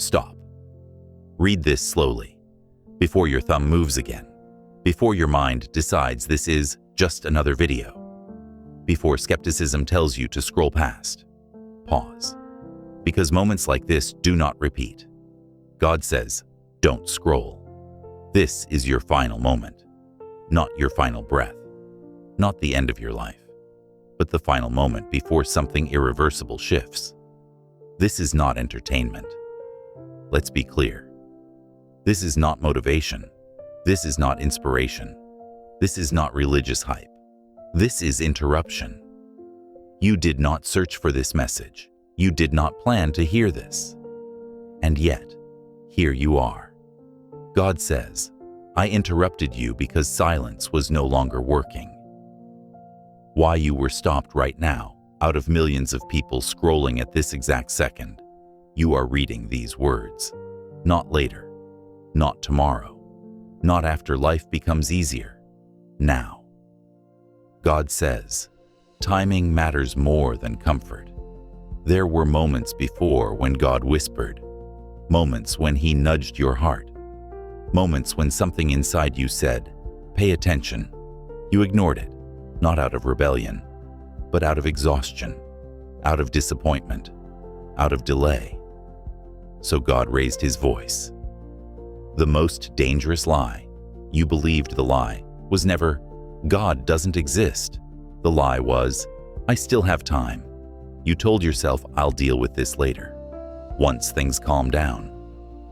Stop. Read this slowly, before your thumb moves again, before your mind decides this is just another video, before skepticism tells you to scroll past. Pause. Because moments like this do not repeat. God says, don't scroll. This is your final moment, not your final breath, not the end of your life, but the final moment before something irreversible shifts. This is not entertainment. Let's be clear. This is not motivation. This is not inspiration. This is not religious hype. This is interruption. You did not search for this message. You did not plan to hear this. And yet, here you are. God says, I interrupted you because silence was no longer working. Why you were stopped right now, out of millions of people scrolling at this exact second, you are reading these words. Not later, not tomorrow, not after life becomes easier. Now. God says, timing matters more than comfort. There were moments before when God whispered, moments when He nudged your heart, moments when something inside you said, pay attention. You ignored it, not out of rebellion, but out of exhaustion, out of disappointment, out of delay. So God raised His voice. The most dangerous lie, you believed the lie, was never, God doesn't exist. The lie was, I still have time. You told yourself, I'll deal with this later. Once things calm down.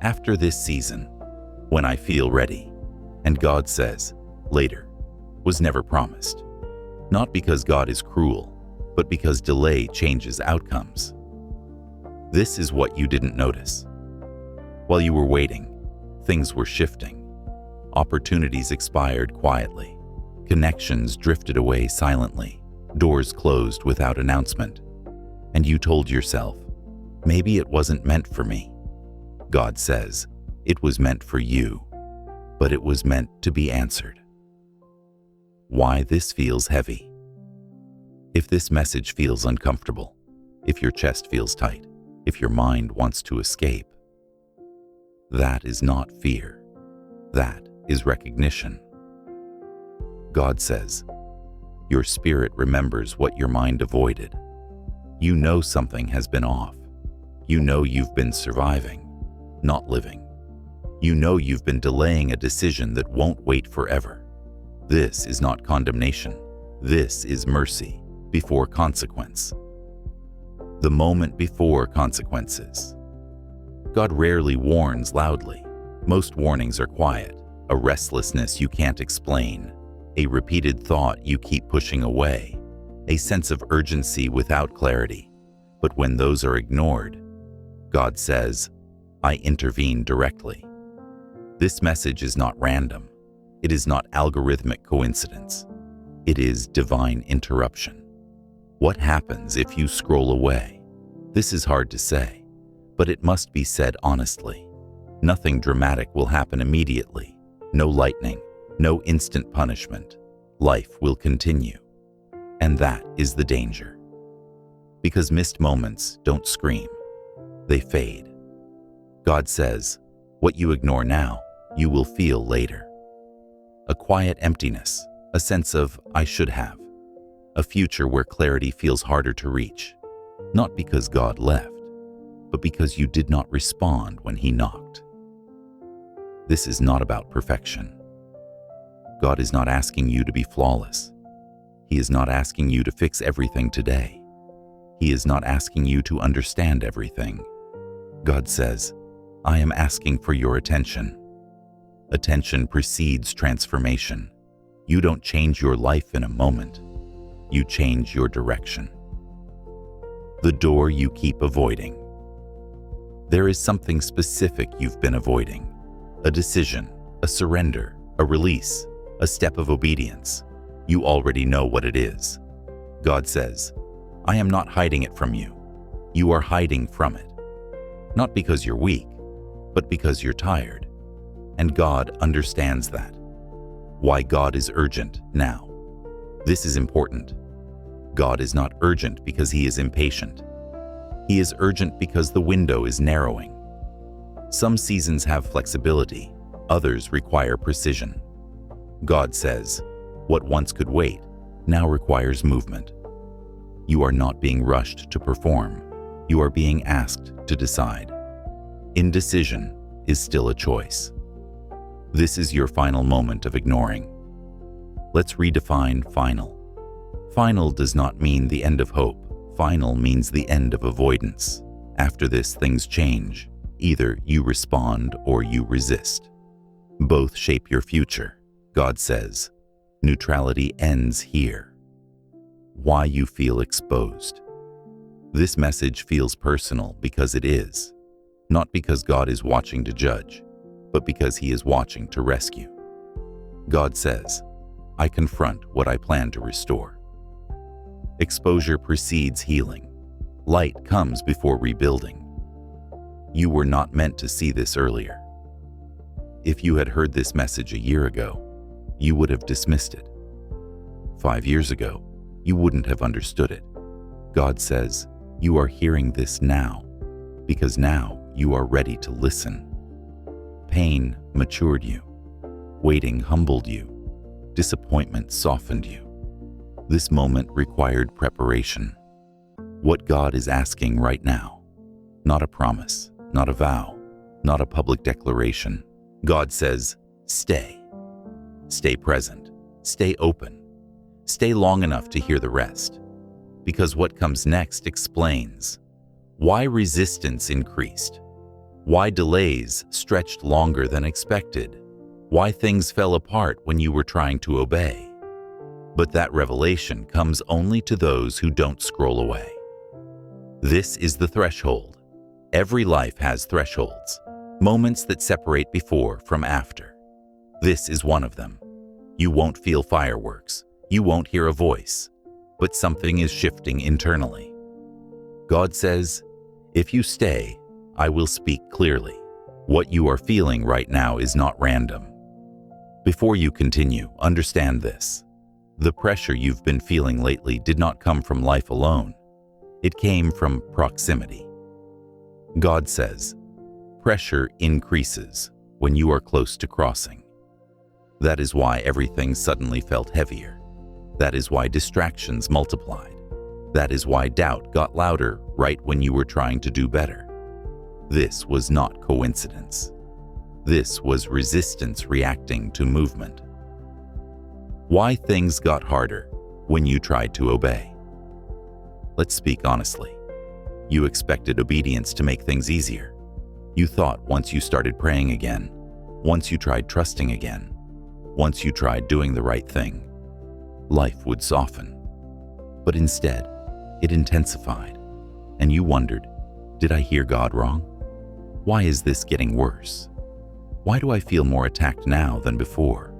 After this season. When I feel ready. And God says, later, was never promised. Not because God is cruel, but because delay changes outcomes. This is what you didn't notice. While you were waiting, things were shifting. Opportunities expired quietly. Connections drifted away silently. Doors closed without announcement. And you told yourself, maybe it wasn't meant for me. God says, it was meant for you, but it was meant to be answered. Why this feels heavy. If this message feels uncomfortable, if your chest feels tight, if your mind wants to escape, that is not fear. That is recognition. God says, your spirit remembers what your mind avoided. You know something has been off. You know you've been surviving, not living. You know you've been delaying a decision that won't wait forever. This is not condemnation. This is mercy before consequence. The moment before consequences. God rarely warns loudly. Most warnings are quiet, a restlessness you can't explain, a repeated thought you keep pushing away, a sense of urgency without clarity. But when those are ignored, God says, I intervene directly. This message is not random. It is not algorithmic coincidence. It is divine interruption. What happens if you scroll away? This is hard to say, but it must be said honestly. Nothing dramatic will happen immediately. No lightning, no instant punishment. Life will continue. And that is the danger. Because missed moments don't scream. They fade. God says, what you ignore now, you will feel later. A quiet emptiness, a sense of I should have. A future where clarity feels harder to reach. Not because God left, but because you did not respond when He knocked. This is not about perfection. God is not asking you to be flawless. He is not asking you to fix everything today. He is not asking you to understand everything. God says, I am asking for your attention. Attention precedes transformation. You don't change your life in a moment. You change your direction. The door you keep avoiding. There is something specific you've been avoiding. A decision, a surrender, a release, a step of obedience. You already know what it is. God says, I am not hiding it from you. You are hiding from it. Not because you're weak, but because you're tired. And God understands that. Why God is urgent now. This is important. God is not urgent because He is impatient. He is urgent because the window is narrowing. Some seasons have flexibility, others require precision. God says, what once could wait now requires movement. You are not being rushed to perform. You are being asked to decide. Indecision is still a choice. This is your final moment of ignoring. Let's redefine final. Final does not mean the end of hope. Final means the end of avoidance. After this, things change. Either you respond or you resist. Both shape your future. God says, neutrality ends here. Why you feel exposed. This message feels personal because it is. Not because God is watching to judge, but because He is watching to rescue. God says, I confront what I plan to restore. Exposure precedes healing. Light comes before rebuilding. You were not meant to see this earlier. If you had heard this message a year ago, you would have dismissed it. 5 years ago, you wouldn't have understood it. God says, you are hearing this now, because now you are ready to listen. Pain matured you. Waiting humbled you. Disappointment softened you. This moment required preparation. What God is asking right now, not a promise, not a vow, not a public declaration. God says, stay. Stay present. Stay open. Stay long enough to hear the rest. Because what comes next explains why resistance increased, why delays stretched longer than expected, why things fell apart when you were trying to obey. But that revelation comes only to those who don't scroll away. This is the threshold. Every life has thresholds, moments that separate before from after. This is one of them. You won't feel fireworks. You won't hear a voice, but something is shifting internally. God says, if you stay, I will speak clearly. What you are feeling right now is not random. Before you continue, understand this. The pressure you've been feeling lately did not come from life alone. It came from proximity. God says, pressure increases when you are close to crossing. That is why everything suddenly felt heavier. That is why distractions multiplied. That is why doubt got louder right when you were trying to do better. This was not coincidence. This was resistance reacting to movement. Why things got harder when you tried to obey. Let's speak honestly. You expected obedience to make things easier. You thought once you started praying again, once you tried trusting again, once you tried doing the right thing, life would soften. But instead, it intensified, and you wondered, did I hear God wrong? Why is this getting worse? Why do I feel more attacked now than before?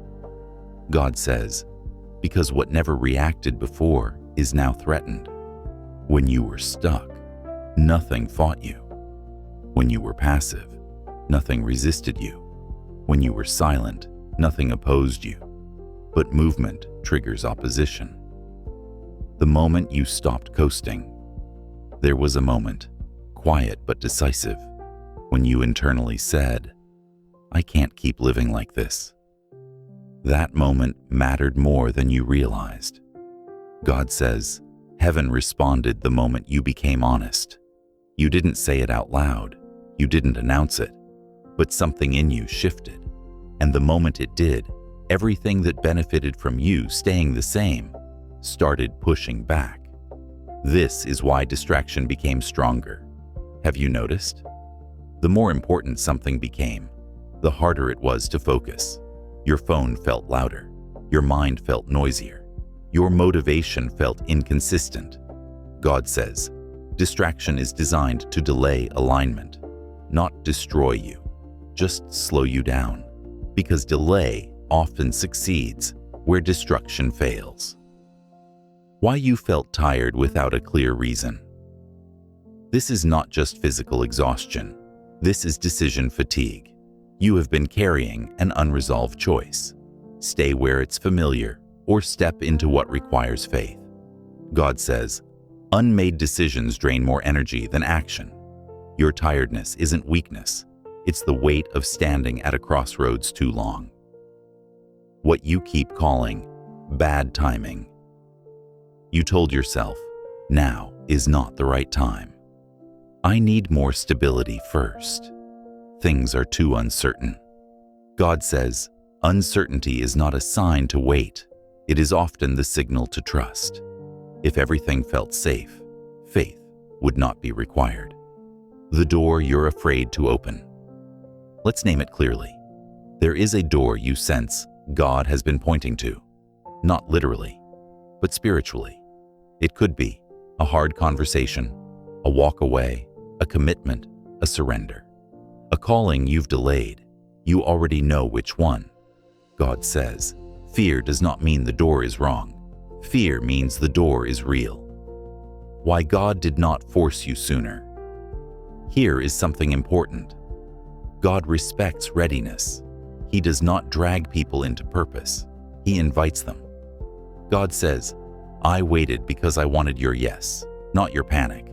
God says, because what never reacted before is now threatened. When you were stuck, nothing fought you. When you were passive, nothing resisted you. When you were silent, nothing opposed you. But movement triggers opposition. The moment you stopped coasting, there was a moment, quiet but decisive, when you internally said, I can't keep living like this. That moment mattered more than you realized. God says, heaven responded the moment you became honest. You didn't say it out loud. You didn't announce it. But something in you shifted. And the moment it did, everything that benefited from you staying the same started pushing back. This is why distraction became stronger. Have you noticed? The more important something became, the harder it was to focus. Your phone felt louder. Your mind felt noisier. Your motivation felt inconsistent. God says, distraction is designed to delay alignment, not destroy you, just slow you down. Because delay often succeeds where destruction fails. Why you felt tired without a clear reason. This is not just physical exhaustion. This is decision fatigue. You have been carrying an unresolved choice. Stay where it's familiar or step into what requires faith. God says, unmade decisions drain more energy than action. Your tiredness isn't weakness. It's the weight of standing at a crossroads too long. What you keep calling bad timing. You told yourself, now is not the right time. I need more stability first. Things are too uncertain. God says, uncertainty is not a sign to wait. It is often the signal to trust. If everything felt safe, faith would not be required. The door you're afraid to open. Let's name it clearly. There is a door you sense God has been pointing to, not literally, but spiritually. It could be a hard conversation, a walk away, a commitment, a surrender. A calling you've delayed. You already know which one. God says, fear does not mean the door is wrong. Fear means the door is real. Why God did not force you sooner. Here is something important. God respects readiness. He does not drag people into purpose. He invites them. God says, I waited because I wanted your yes, not your panic.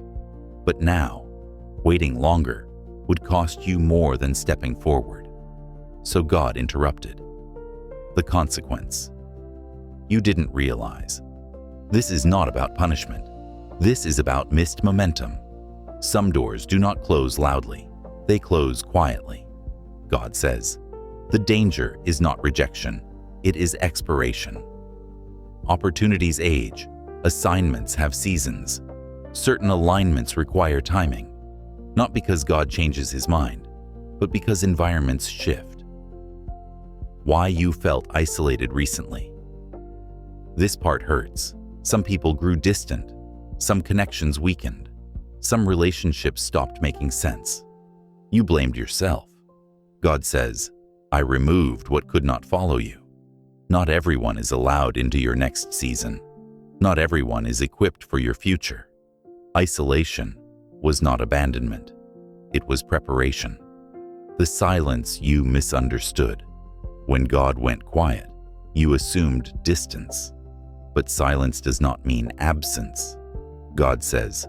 But now, waiting longer would cost you more than stepping forward. So God interrupted. The consequence. You didn't realize. This is not about punishment. This is about missed momentum. Some doors do not close loudly. They close quietly. God says, the danger is not rejection. It is expiration. Opportunities age. Assignments have seasons. Certain alignments require timing. Not because God changes his mind, but because environments shift. Why you felt isolated recently. This part hurts. Some people grew distant. Some connections weakened. Some relationships stopped making sense. You blamed yourself. God says, I removed what could not follow you. Not everyone is allowed into your next season. Not everyone is equipped for your future. Isolation was not abandonment. It was preparation. The silence you misunderstood. When God went quiet, you assumed distance. But silence does not mean absence. God says,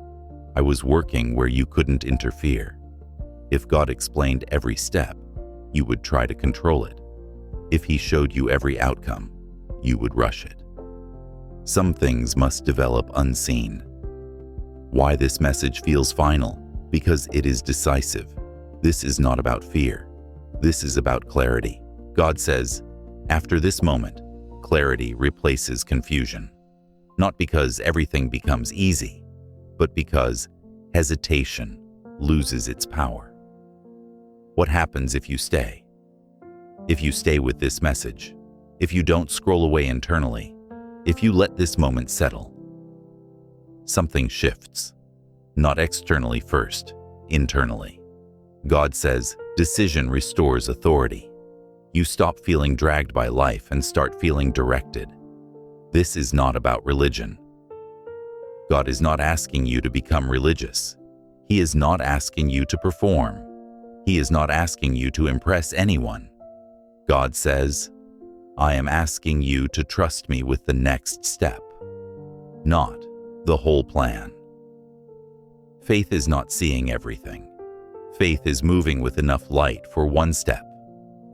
I was working where you couldn't interfere. If God explained every step, you would try to control it. If he showed you every outcome, you would rush it. Some things must develop unseen. Why this message feels final? Because it is decisive. This is not about fear. This is about clarity. God says, after this moment, clarity replaces confusion. Not because everything becomes easy, but because hesitation loses its power. What happens if you stay? If you stay with this message, if you don't scroll away internally, if you let this moment settle, something shifts. Not externally first, internally. God says, decision restores authority. You stop feeling dragged by life and start feeling directed. This is not about religion. God is not asking you to become religious. He is not asking you to perform. He is not asking you to impress anyone. God says, I am asking you to trust me with the next step, not the whole plan. Faith is not seeing everything. Faith is moving with enough light for one step,